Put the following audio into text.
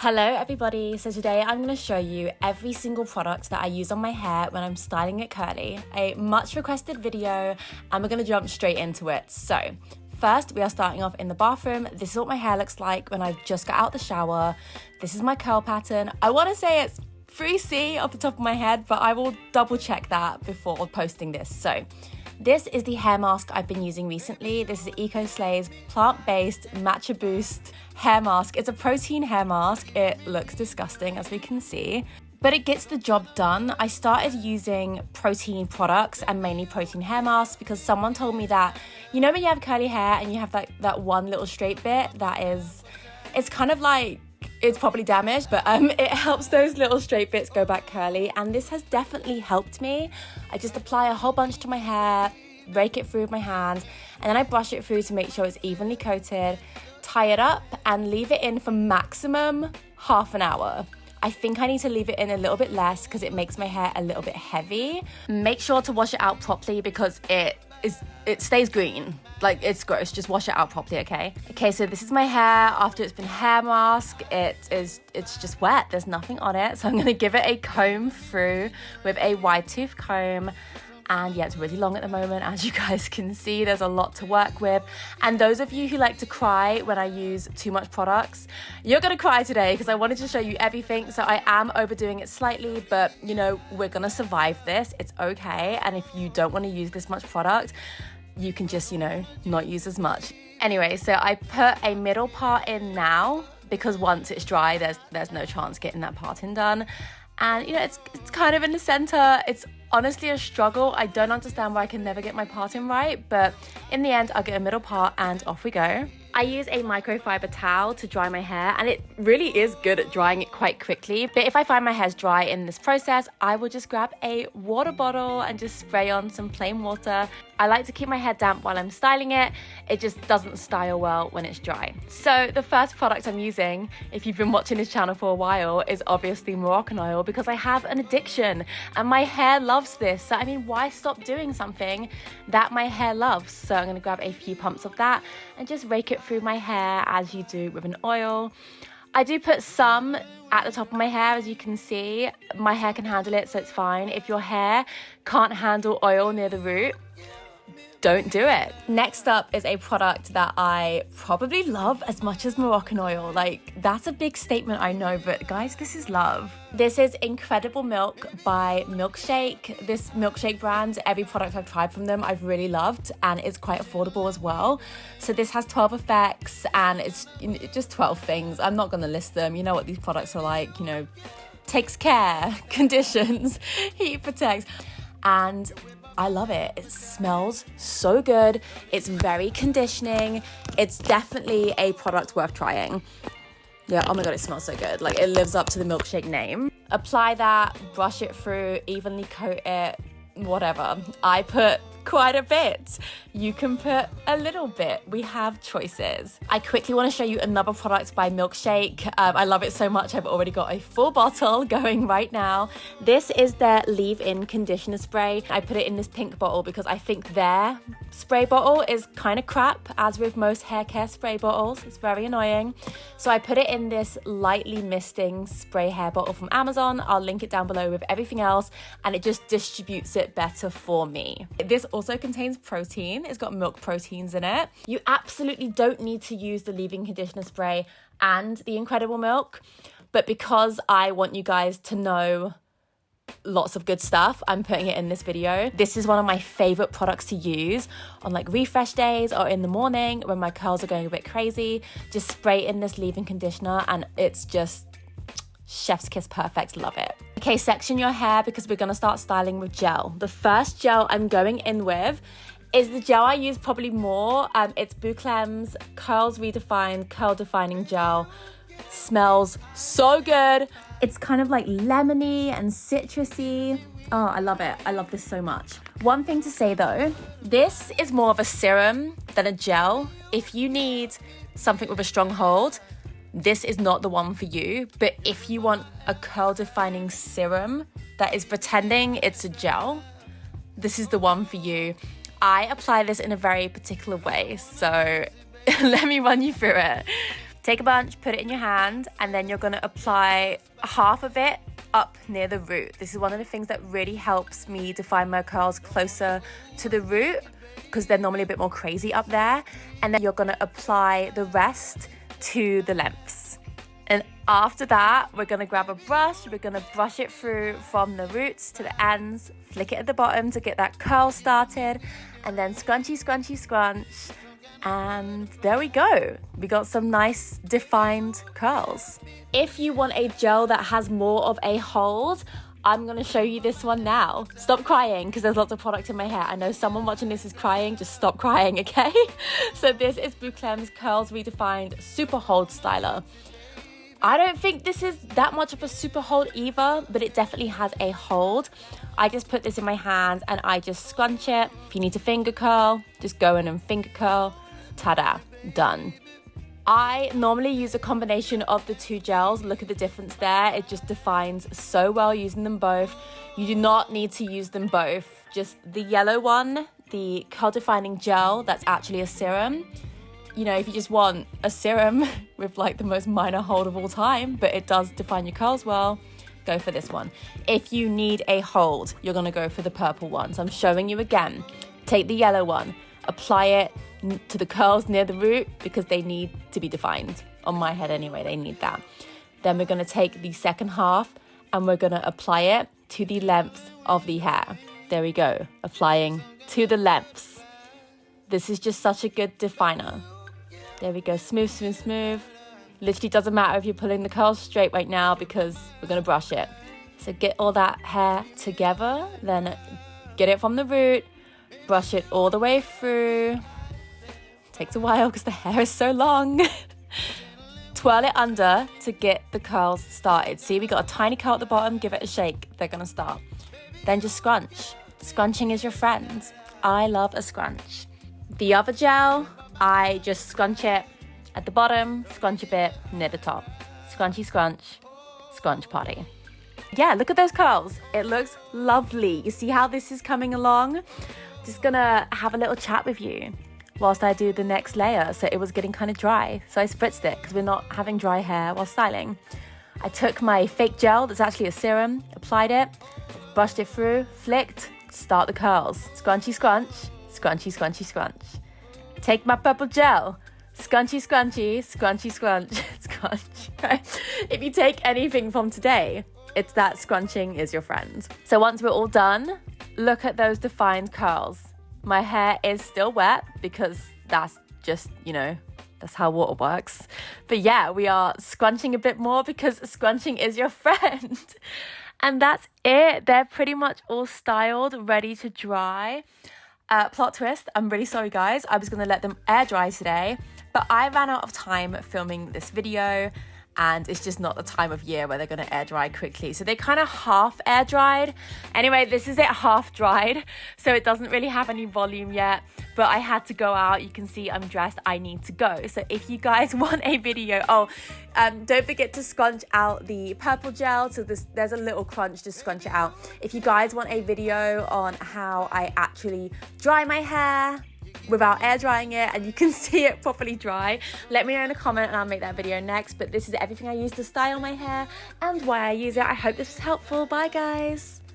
Hello everybody, so today I'm going to show you every single product that I use on my hair when I'm styling it curly. A much requested video and we're going to jump straight into it. So first we are starting off in the bathroom. This is what my hair looks like when I've just got out the shower. This is my curl pattern. I want to say it's 3C off the top of my head, but I will double check that before posting this. So this is the hair mask I've been using recently. This is EcoSlay's plant-based Matcha Boost hair mask. It's a protein hair mask. It looks disgusting, as we can see, but it gets the job done. I started using protein products and mainly protein hair masks because someone told me that, you know, when you have curly hair and you have that one little straight bit it's kind of like, it's probably damaged, but it helps those little straight bits go back curly, and this has definitely helped me. I just apply a whole bunch to my hair, rake it through with my hands, and then I brush it through to make sure it's evenly coated, tie it up, and leave it in for maximum half an hour. I think I need to leave it in a little bit less because it makes my hair a little bit heavy. Make sure to wash it out properly because it stays green. Like, it's gross. Just wash it out properly, okay? Okay, so this is my hair after it's been hair masked. It's just wet. There's nothing on it. So I'm going to give it a comb through with a wide tooth comb. And yeah, it's really long at the moment. As you guys can see, there's a lot to work with. And those of you who like to cry when I use too much products, you're gonna cry today because I wanted to show you everything. So I am overdoing it slightly, but you know, we're gonna survive this. It's okay. And if you don't want to use this much product, you can just, you know, not use as much. Anyway, so I put a middle part in now because once it's dry, there's no chance getting that part in done. And you know, it's kind of in the center. It's honestly a struggle. I don't understand why I can never get my part in right, but in the end I'll get a middle part and off we go. I use a microfiber towel to dry my hair, and it really is good at drying it quite quickly. But if I find my hair's dry in this process, I will just grab a water bottle and just spray on some plain water. I like to keep my hair damp while I'm styling it. It just doesn't style well when it's dry. So the first product I'm using, if you've been watching this channel for a while, is obviously Moroccan oil because I have an addiction and my hair loves this. So I mean, why stop doing something that my hair loves? So I'm going to grab a few pumps of that and just rake it through my hair as you do with an oil. I do put some at the top of my hair, as you can see. My hair can handle it, so it's fine. If your hair can't handle oil near the root, don't do it. Next up is a product that I probably love as much as Moroccan oil. Like, that's a big statement, I know, but guys, this is love. This is Incredible Milk by Milkshake. This Milkshake brand, every product I've tried from them, I've really loved, and it's quite affordable as well. So this has 12 effects, and it's just 12 things. I'm not gonna list them. You know what these products are like, you know, takes care, conditions, heat protects, and I love it. It smells so good. It's very conditioning. It's definitely a product worth trying. Yeah, oh my God, it smells so good. Like, it lives up to the Milkshake name. Apply that, brush it through, evenly coat it, whatever. I put quite a bit. You can put a little bit. We have choices. I quickly want to show you another product by Milkshake. I love it so much. I've already got a full bottle going right now. This is their leave-in conditioner spray. I put it in this pink bottle because I think their spray bottle is kind of crap, as with most hair care spray bottles. It's very annoying. So I put it in this lightly misting spray hair bottle from Amazon. I'll link it down below with everything else, and it just distributes it better for me. This also contains protein. It's got milk proteins in it. You absolutely don't need to use the leave-in conditioner spray and the Incredible Milk, but because I want you guys to know lots of good stuff, I'm putting it in this video. This is one of my favorite products to use on like refresh days or in the morning when my curls are going a bit crazy. Just spray in this leave-in conditioner and it's just chef's kiss perfect. Love it. Okay, section your hair because we're gonna start styling with gel. The first gel I'm going in with is the gel I use probably more. It's Bouclem's Curls Redefined Curl Defining Gel. Smells so good. It's kind of like lemony and citrusy. Oh, I love it. I love this so much. One thing to say though, this is more of a serum than a gel. If you need something with a strong hold, this is not the one for you. But if you want a curl defining serum that is pretending it's a gel, this is the one for you. I apply this in a very particular way, so let me run you through it. Take a bunch, put it in your hand, and then you're gonna apply half of it up near the root. This is one of the things that really helps me define my curls closer to the root, because they're normally a bit more crazy up there. And then you're gonna apply the rest to the lengths. And after that, we're gonna grab a brush, we're gonna brush it through from the roots to the ends, flick it at the bottom to get that curl started, and then scrunchy, scrunchy, scrunch. And there we go. We got some nice defined curls. If you want a gel that has more of a hold, I'm gonna show you this one now. Stop crying, because there's lots of product in my hair. I know someone watching this is crying, just stop crying, okay? So this is Bouclem's Curls Redefined Super Hold Styler. I don't think this is that much of a super hold either, but it definitely has a hold. I just put this in my hands and I just scrunch it. If you need to finger curl, just go in and finger curl. Ta-da, done. I normally use a combination of the two gels. Look at the difference there. It just defines so well using them both. You do not need to use them both. Just the yellow one, the curl defining gel, that's actually a serum. You know, if you just want a serum with like the most minor hold of all time, but it does define your curls well, go for this one. If you need a hold, you're gonna go for the purple one. So I'm showing you again. Take the yellow one, apply it to the curls near the root because they need to be defined. On my head anyway, they need that. Then we're gonna take the second half and we're gonna apply it to the length of the hair. There we go, applying to the lengths. This is just such a good definer. There we go, smooth, smooth, smooth. Literally doesn't matter if you're pulling the curls straight right now because we're gonna brush it. So get all that hair together, then get it from the root, brush it all the way through. Takes a while because the hair is so long. Twirl it under to get the curls started. See, we got a tiny curl at the bottom, give it a shake, they're gonna start. Then just scrunch. Scrunching is your friend. I love a scrunch. The other gel, I just scrunch it at the bottom, scrunch a bit near the top. Scrunchy scrunch, scrunch party. Yeah, look at those curls. It looks lovely. You see how this is coming along? Just gonna have a little chat with you whilst I do the next layer. So it was getting kind of dry, so I spritzed it because we're not having dry hair while styling. I took my fake gel, that's actually a serum, applied it, brushed it through, flicked, start the curls. Scrunchy scrunch, scrunchy scrunchy scrunch. Take my purple gel, scrunchy scrunchy, scrunchy scrunch, scrunch. Right? If you take anything from today, it's that scrunching is your friend. So once we're all done, look at those defined curls. My hair is still wet because that's just, you know, that's how water works. But yeah, we are scrunching a bit more because scrunching is your friend. And that's it. They're pretty much all styled, ready to dry. Plot twist, I'm really sorry guys, I was gonna let them air dry today, but I ran out of time filming this video and it's just not the time of year where they're gonna air dry quickly. So they kind of half air dried. Anyway, this is it half dried, so it doesn't really have any volume yet, but I had to go out. You can see I'm dressed, I need to go. So if you guys want a video, don't forget to scrunch out the purple gel. So there's a little crunch, just scrunch it out. If you guys want a video on how I actually dry my hair without air drying it and you can see it properly dry, let me know in a comment and I'll make that video next. But this is everything I use to style my hair and why I use it. I hope this was helpful. Bye guys.